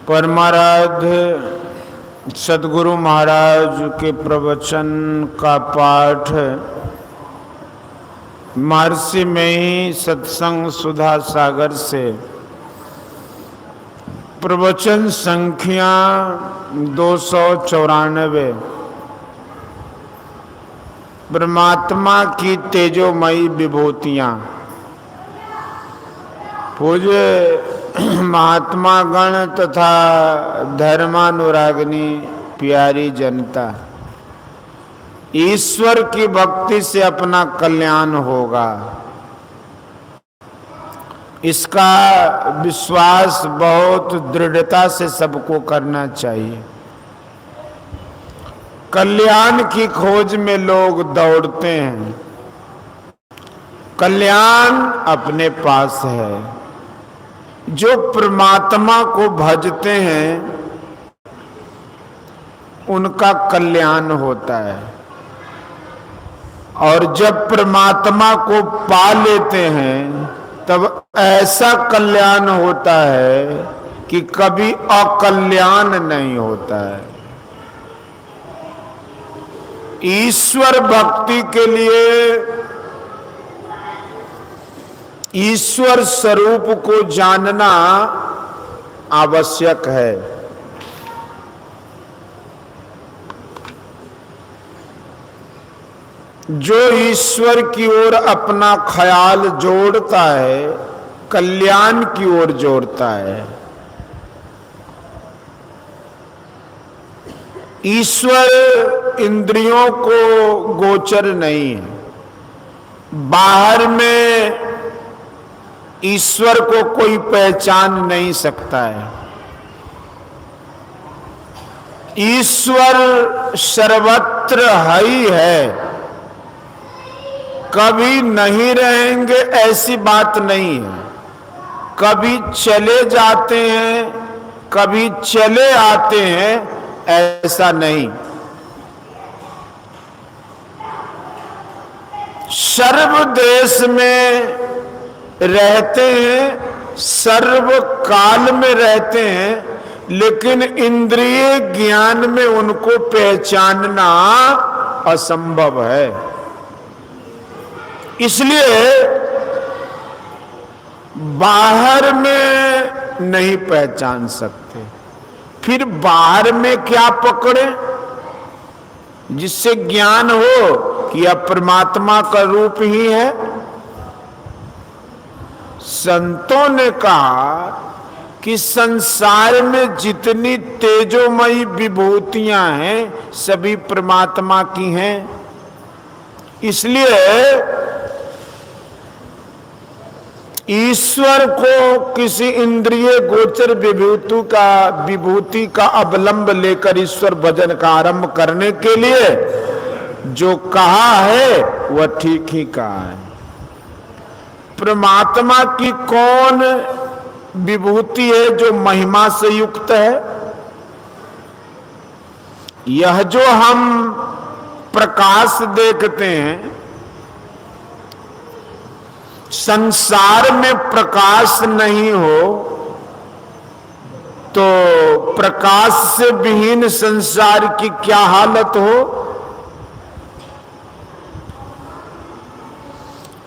परमाराध्य सद्गुरु महाराज के प्रवचन का पाठ महर्षि में ही सत्संग सुधा सागर से प्रवचन संख्या 294 परमात्मा की तेजोमयी विभूतियाँ। पूज्य महात्मा गण तथा धर्मानुरागिनी प्यारी जनता, ईश्वर की भक्ति से अपना कल्याण होगा, इसका विश्वास बहुत दृढ़ता से सबको करना चाहिए। कल्याण की खोज में लोग दौड़ते हैं, कल्याण अपने पास है। जो परमात्मा को भजते हैं उनका कल्याण होता है, और जब परमात्मा को पा लेते हैं तब ऐसा कल्याण होता है कि कभी अकल्याण नहीं होता है। ईश्वर भक्ति के लिए ईश्वर स्वरूप को जानना आवश्यक है। जो ईश्वर की ओर अपना ख्याल जोड़ता है, कल्याण की ओर जोड़ता है। ईश्वर इंद्रियों को गोचर नहीं है। बाहर में ईश्वर को कोई पहचान नहीं सकता है। ईश्वर सर्वत्र है ही है, कभी नहीं रहेंगे ऐसी बात नहीं है। कभी चले जाते हैं, कभी चले आते हैं, ऐसा नहीं। सर्व देश में रहते हैं, सर्व काल में रहते हैं, लेकिन इंद्रिय ज्ञान में उनको पहचानना असंभव है। इसलिए बाहर में नहीं पहचान सकते। फिर बाहर में क्या पकड़े जिससे ज्ञान हो कि यह परमात्मा का रूप ही है। संतों ने कहा कि संसार में जितनी तेजोमयी विभूतियां हैं सभी परमात्मा की हैं। इसलिए ईश्वर को किसी इंद्रिय गोचर विभूति का अवलंब लेकर ईश्वर भजन का आरंभ करने के लिए जो कहा है वह ठीक ही कहा है। परमात्मा की कौन विभूति है जो महिमा से युक्त है? यह जो हम प्रकाश देखते हैं, संसार में प्रकाश नहीं हो तो प्रकाश से विहीन संसार की क्या हालत हो।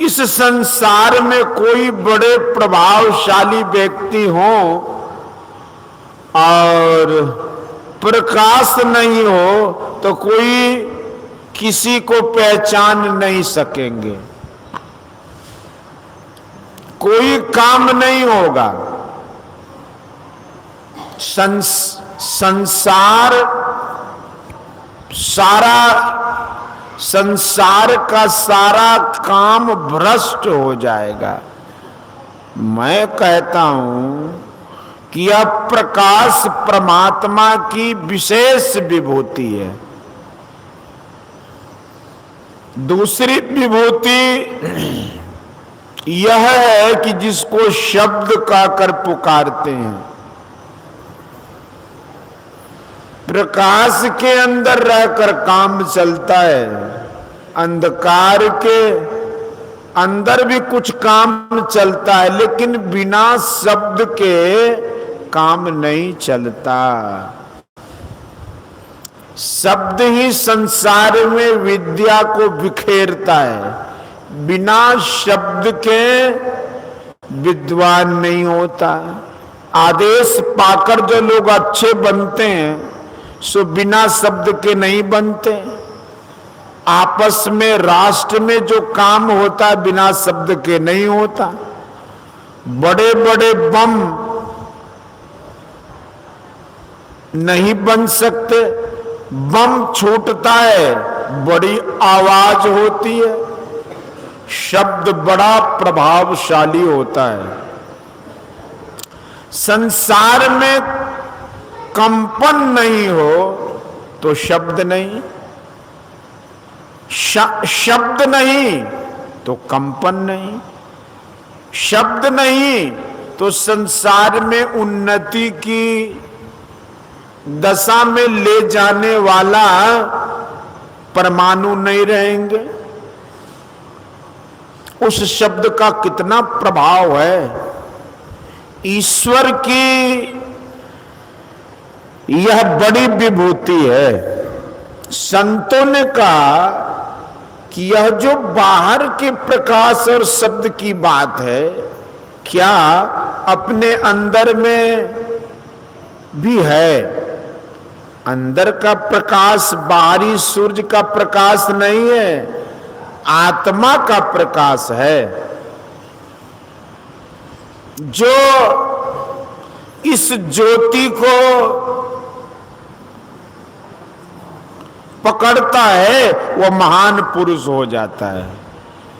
इस संसार में कोई बड़े प्रभावशाली व्यक्ति हो और प्रकाश नहीं हो तो कोई किसी को पहचान नहीं सकेंगे, कोई काम नहीं होगा। संसार का सारा काम भ्रष्ट हो जाएगा। मैं कहता हूं कि यह प्रकाश परमात्मा की विशेष विभूति है। दूसरी विभूति यह है कि जिसको शब्द कहकर पुकारते हैं। प्रकाश के अंदर रहकर काम चलता है, अंधकार के अंदर भी कुछ काम चलता है, लेकिन बिना शब्द के काम नहीं चलता। शब्द ही संसार में विद्या को बिखेरता है। बिना शब्द के विद्वान नहीं होता। आदेश पाकर जो लोग अच्छे बनते हैं सो बिना शब्द के नहीं बनते। आपस में राष्ट्र में जो काम होता है बिना शब्द के नहीं होता। बड़े बड़े बम नहीं बन सकते। बम छूटता है, बड़ी आवाज होती है। शब्द बड़ा प्रभावशाली होता है। संसार में कंपन नहीं हो तो शब्द नहीं, शब्द नहीं तो कंपन नहीं, शब्द नहीं तो संसार में उन्नति की दशा में ले जाने वाला परमाणु नहीं रहेंगे। उस शब्द का कितना प्रभाव है। ईश्वर की यह बड़ी विभूति है। संतों ने कहा कि यह जो बाहर के प्रकाश और शब्द की बात है, क्या अपने अंदर में भी है? अंदर का प्रकाश बाहरी सूर्य का प्रकाश नहीं है, आत्मा का प्रकाश है। जो इस ज्योति को पकड़ता है वो महान पुरुष हो जाता है।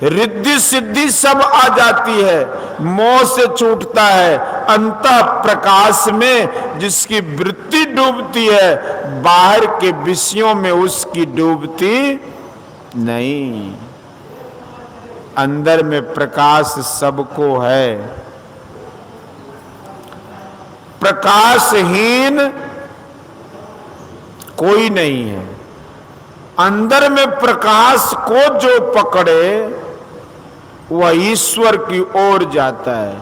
रिद्धि सिद्धि सब आ जाती है, मोह से छूटता है। अंतः प्रकाश में जिसकी वृत्ति डूबती है, बाहर के विषयों में उसकी डूबती नहीं। अंदर में प्रकाश सबको है। प्रकाशहीन कोई नहीं है। अंदर में प्रकाश को जो पकड़े वह ईश्वर की ओर जाता है।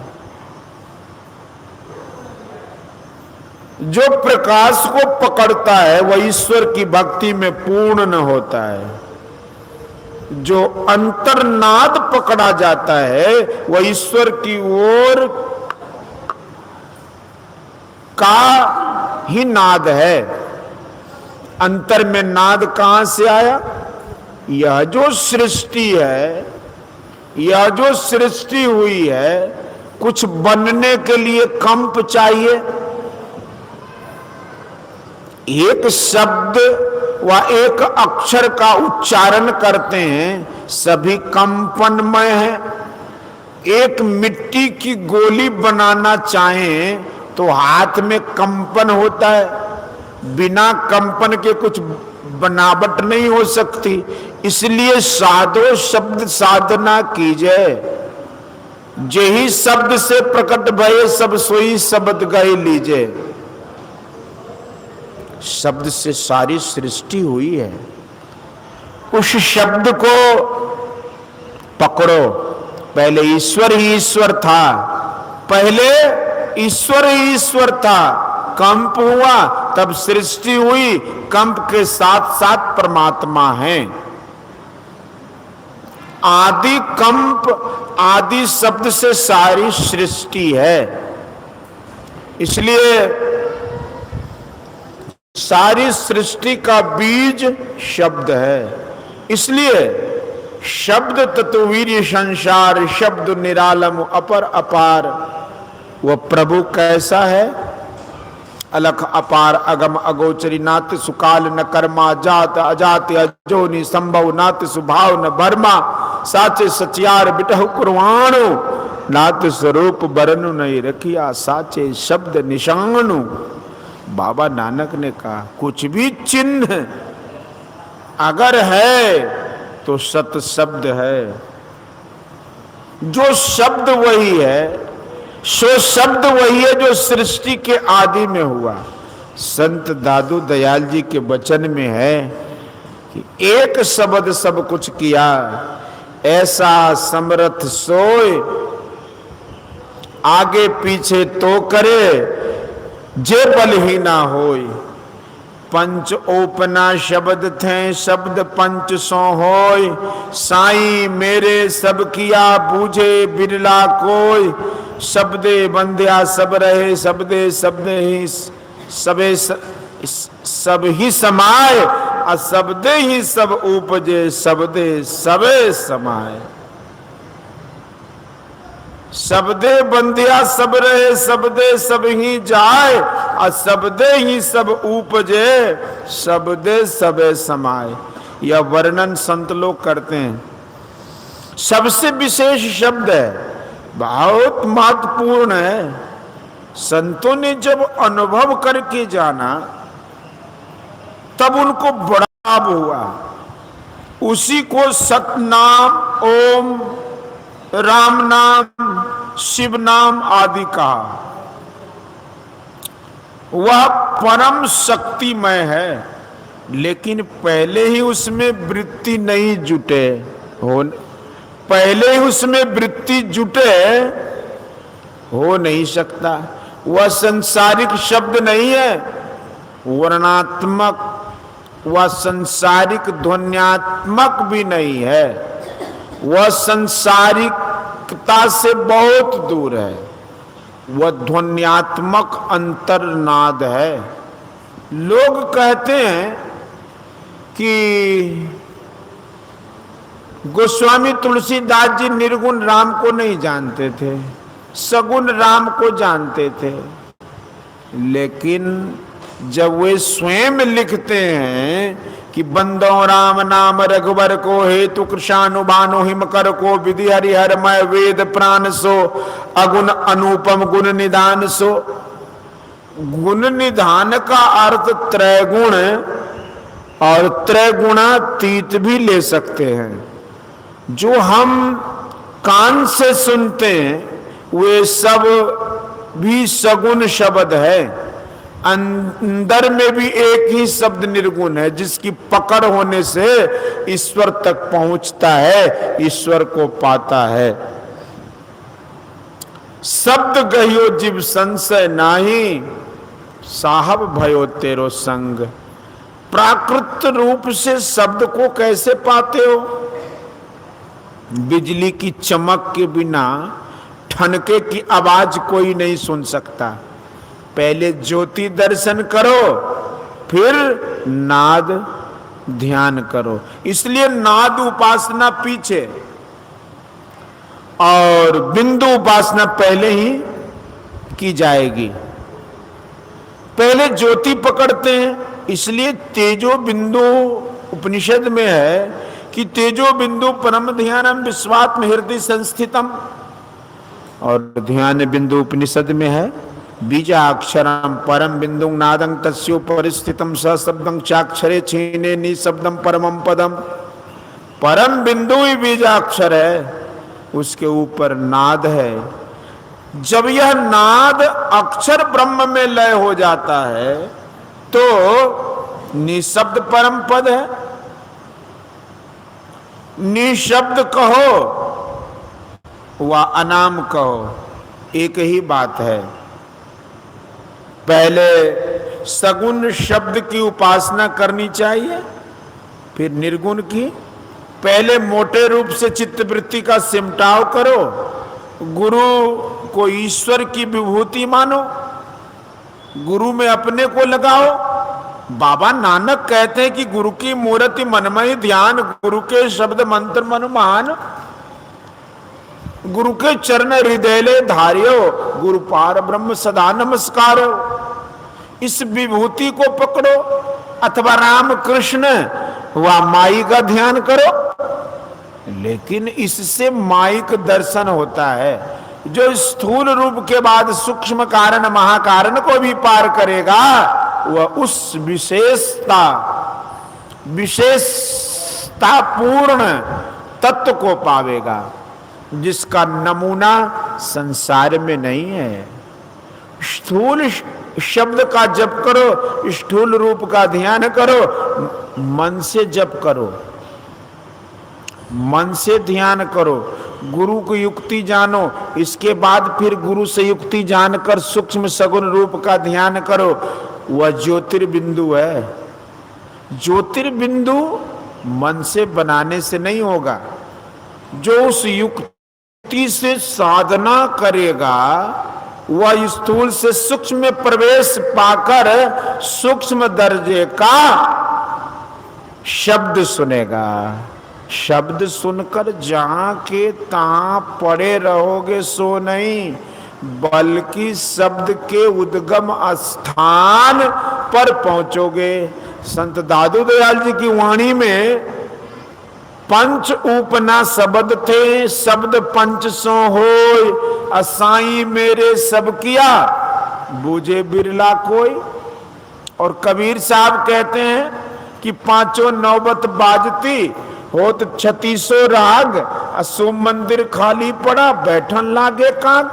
जो प्रकाश को पकड़ता है वह ईश्वर की भक्ति में पूर्ण होता है। जो अंतर्नाद पकड़ा जाता है वह ईश्वर की ओर का ही नाद है। अंतर में नाद कहां से आया? यह जो सृष्टि है, यह जो सृष्टि हुई है, कुछ बनने के लिए कंप चाहिए। एक शब्द व एक अक्षर का उच्चारण करते हैं, सभी कंपनमय है। एक मिट्टी की गोली बनाना चाहें तो हाथ में कंपन होता है। बिना कंपन के कुछ बनावट नहीं हो सकती। इसलिए साधो शब्द साधना कीजिए। जेहि शब्द से प्रकट भये सब सोई शब्द गए लीजे। शब्द से सारी सृष्टि हुई है। उस शब्द को पकड़ो। पहले ईश्वर ही ईश्वर था, पहले ईश्वर ही ईश्वर था। कंप हुआ तब सृष्टि हुई, कंप के साथ साथ परमात्मा है। आदि कंप, आदि शब्द से सारी सृष्टि है। इसलिए सारी सृष्टि का बीज शब्द है। इसलिए शब्द तत्वीर्य संसार, शब्द निरालम अपर अपार। वह प्रभु कैसा है? अलख अपार अगम अगोचरी, नात सुकाल न कर्मा, जात अजात अजोनि संभव, नात सुभाव न भरमा, साचे सचियार बिटहु कुरवाणु, नात स्वरूप बरनु नहीं रखिया, साचे शब्द निशानु। बाबा नानक ने कहा कुछ भी चिन्ह अगर है तो सत शब्द है। जो शब्द वही है, सो शब्द वही है जो सृष्टि के आदि में हुआ। संत दादू दयाल जी के वचन में है कि एक शब्द सब कुछ किया, ऐसा समर्थ सोए, आगे पीछे तो करे, जे बल ही ना होय। पंच ओपना शब्द थे शब्द पंच सो होय। साई मेरे सब किया बूझे बिरला कोय। शब्दे बंध्या सब रहे शब्दे शब्दे ही सबे सब ही समाय। शब्दे ही सब उपजे शब्दे सबे समाय। शब्दे बंधिया सब रहे शब्दे सब ही जाए। और शब्दे ही सब उपजे शब्दे सबे समाए। यह वर्णन संत लोग करते हैं। सबसे विशेष शब्द है, बहुत महत्वपूर्ण है। संतों ने जब अनुभव करके जाना तब उनको बड़ा लाभ हुआ। उसी को सतनाम, ओम, राम नाम, शिव नाम आदि कहा। वह परम शक्तिमय है, लेकिन पहले ही उसमें वृत्ति नहीं जुटे हो, पहले ही उसमें वृत्ति जुटे हो नहीं सकता। वह संसारिक शब्द नहीं है, वर्णात्मक, वह संसारिक ध्वन्यात्मक भी नहीं है। वह संसारिकता से बहुत दूर है। वह ध्वन्यात्मक अंतर्नाद है। लोग कहते हैं कि गोस्वामी तुलसीदास जी निर्गुण राम को नहीं जानते थे, सगुण राम को जानते थे। लेकिन जब वे स्वयं लिखते हैं कि बंदो राम नाम रघुवर को हेतु कृषानुभानु हिमकर को विधि हरिहरमय वेद प्राण सो अगुण अनुपम गुण निधान सो। गुण निधान का अर्थ त्रैगुण और त्रैगुणातीत भी ले सकते हैं। जो हम कान से सुनते हैं वे सब भी सगुण शब्द है। अंदर में भी एक ही शब्द निर्गुण है, जिसकी पकड़ होने से ईश्वर तक पहुंचता है, ईश्वर को पाता है। शब्द गहियो जीव संशय नाही, साहब भयो तेरो संग। प्राकृत रूप से शब्द को कैसे पाते हो? बिजली की चमक के बिना ठनके की आवाज कोई नहीं सुन सकता। पहले ज्योति दर्शन करो, फिर नाद ध्यान करो। इसलिए नाद उपासना पीछे और बिंदु उपासना पहले ही की जाएगी। पहले ज्योति पकड़ते हैं, इसलिए तेजो बिंदु उपनिषद में है कि तेजो बिंदु परम ध्यानम विश्वात्म हृदय संस्थितम। और ध्यान बिंदु उपनिषद में है बीजाक्षरम परम बिंदु नादं तस्यो परिस्थितम सशब्दं चाक्षरे छीने निशब्दम परमम पदम। परम बिंदु ही बीजाक्षर है, उसके ऊपर नाद है। जब यह नाद अक्षर ब्रह्म में लय हो जाता है तो निशब्द परम पद है। निशब्द कहो व अनाम कहो, एक ही बात है। पहले सगुण शब्द की उपासना करनी चाहिए, फिर निर्गुण की। पहले मोटे रूप से चित्तवृत्ति का सिमटाव करो, गुरु को ईश्वर की विभूति मानो, गुरु में अपने को लगाओ। बाबा नानक कहते हैं कि गुरु की मूर्ति मनमय ध्यान, गुरु के शब्द मंत्र मनुमान, गुरु के चरण हृदय धार्यो, गुरु पार ब्रह्म सदा नमस्कार। इस विभूति को पकड़ो, अथवा राम कृष्ण व माई का ध्यान करो। लेकिन इससे माई का दर्शन होता है। जो स्थूल रूप के बाद सूक्ष्म कारण महाकारण को भी पार करेगा, वह उस विशेषता पूर्ण तत्व को पावेगा जिसका नमूना संसार में नहीं है। स्थूल शब्द का जप करो, स्थूल रूप का ध्यान करो, मन से जप करो, मन से ध्यान करो। गुरु को युक्ति जानो, इसके बाद फिर गुरु से युक्ति जानकर सूक्ष्म सगुण रूप का ध्यान करो। वह ज्योतिर्बिंदु है। ज्योतिर्बिंदु मन से बनाने से नहीं होगा। जो उस युक्ति से साधना करेगा वह स्थूल से सूक्ष्म में प्रवेश पाकर सूक्ष्म दर्जे का शब्द सुनेगा। शब्द सुनकर जहां के तहां पड़े रहोगे सो नहीं, बल्कि शब्द के उद्गम स्थान पर पहुंचोगे। संत दादू दयाल जी की वाणी में पंच उपना शब्द थे, शब्द पंच सो होय, असाई मेरे सब किया, बूझे बिरला कोई। और कबीर साहब कहते हैं कि पांचों नौबत बाजती होत 36 राग, असो मंदिर खाली पड़ा बैठन लागे काग।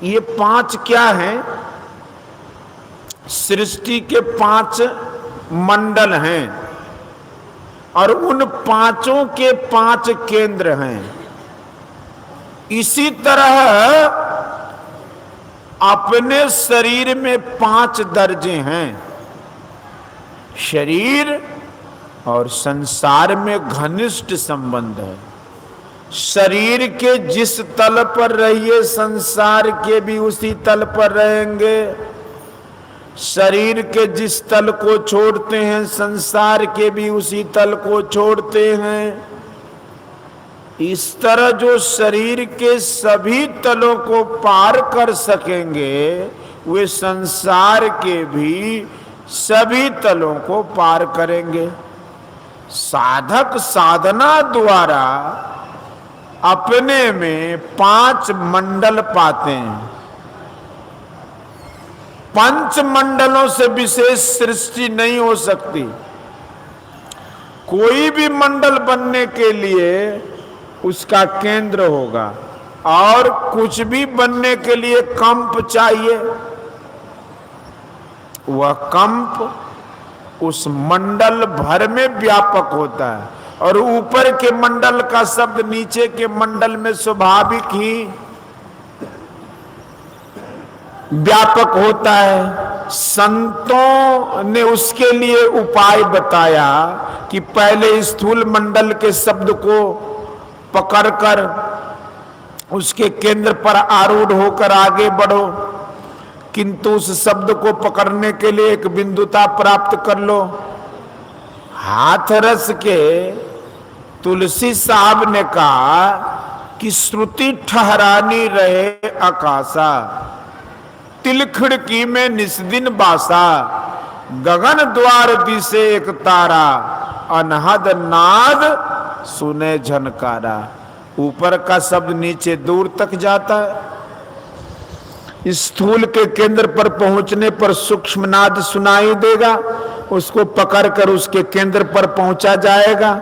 ये 5 क्या हैं? सृष्टि के 5 मंडल हैं और उन 5 के 5 केंद्र हैं। इसी तरह अपने शरीर में 5 दर्जे हैं। शरीर और संसार में घनिष्ठ संबंध है। शरीर के जिस तल पर रहिए संसार के भी उसी तल पर रहेंगे। शरीर के जिस तल को छोड़ते हैं संसार के भी उसी तल को छोड़ते हैं। इस तरह जो शरीर के सभी तलों को पार कर सकेंगे वे संसार के भी सभी तलों को पार करेंगे। साधक साधना द्वारा अपने में 5 मंडल पाते हैं। 5 मंडलों से विशेष सृष्टि नहीं हो सकती। कोई भी मंडल बनने के लिए उसका केंद्र होगा और कुछ भी बनने के लिए कंप चाहिए। वह कंप उस मंडल भर में व्यापक होता है और ऊपर के मंडल का शब्द नीचे के मंडल में स्वाभाविक ही व्यापक होता है। संतों ने उसके लिए उपाय बताया कि पहले स्थूल मंडल के शब्द को पकड़कर उसके केंद्र पर आरूढ़ होकर आगे बढ़ो, किंतु उस शब्द को पकड़ने के लिए एक बिंदुता प्राप्त कर लो। हाथरस के तुलसी साहब ने कहा कि श्रुति ठहरानी रहे आकाशा, तिल खिड़की में निस्दिन बासा, गगन द्वार दिसे एक तारा, अनहद नाद सुने झनकारा। ऊपर का शब्द नीचे दूर तक जाता है। स्थूल के केंद्र पर पहुंचने पर सूक्ष्म नाद सुनाई देगा, उसको पकड़कर उसके केंद्र पर पहुंचा जाएगा।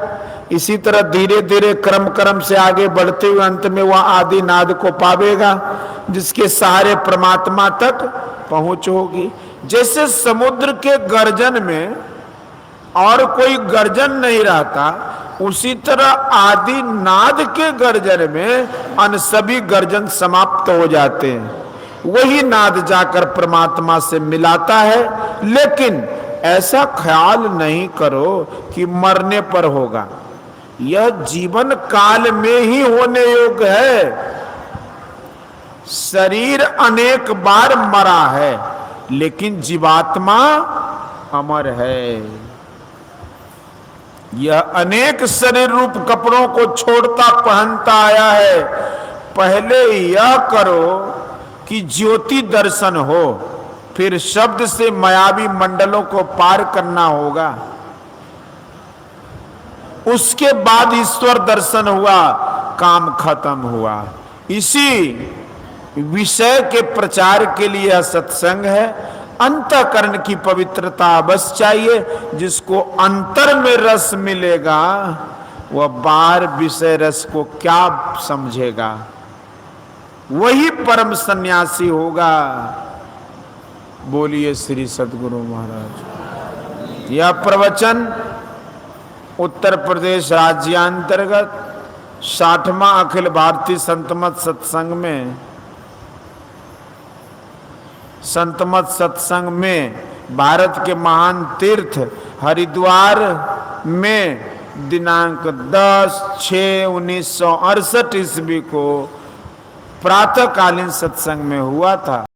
इसी तरह धीरे धीरे क्रम क्रम से आगे बढ़ते हुए अंत में वह आदि नाद को पावेगा जिसके सहारे परमात्मा तक पहुंच होगी। जैसे समुद्र के गर्जन में और कोई गर्जन नहीं रहता, उसी तरह आदि नाद के गर्जन में अन्य सभी गर्जन समाप्त हो जाते हैं। वही नाद जाकर परमात्मा से मिलाता है। लेकिन ऐसा ख्याल नहीं करो कि मरने पर होगा। यह जीवन काल में ही होने योग्य है। शरीर अनेक बार मरा है लेकिन जीवात्मा अमर है। यह अनेक शरीर रूप कपड़ों को छोड़ता पहनता आया है। पहले यह करो कि ज्योति दर्शन हो, फिर शब्द से मायावी मंडलों को पार करना होगा। उसके बाद ईश्वर दर्शन हुआ, काम खत्म हुआ। इसी विषय के प्रचार के लिए सत्संग है। अंतःकरण की पवित्रता बस चाहिए। जिसको अंतर में रस मिलेगा वह बाहर विषय रस को क्या समझेगा, वही परम सन्यासी होगा। बोलिए श्री सद्गुरु महाराज। यह प्रवचन उत्तर प्रदेश राज्यांतर्गत 60वां अखिल भारतीय संतमत सत्संग में भारत के महान तीर्थ हरिद्वार में दिनांक 10/6/1968 ईस्वी को प्रातःकालीन सत्संग में हुआ था।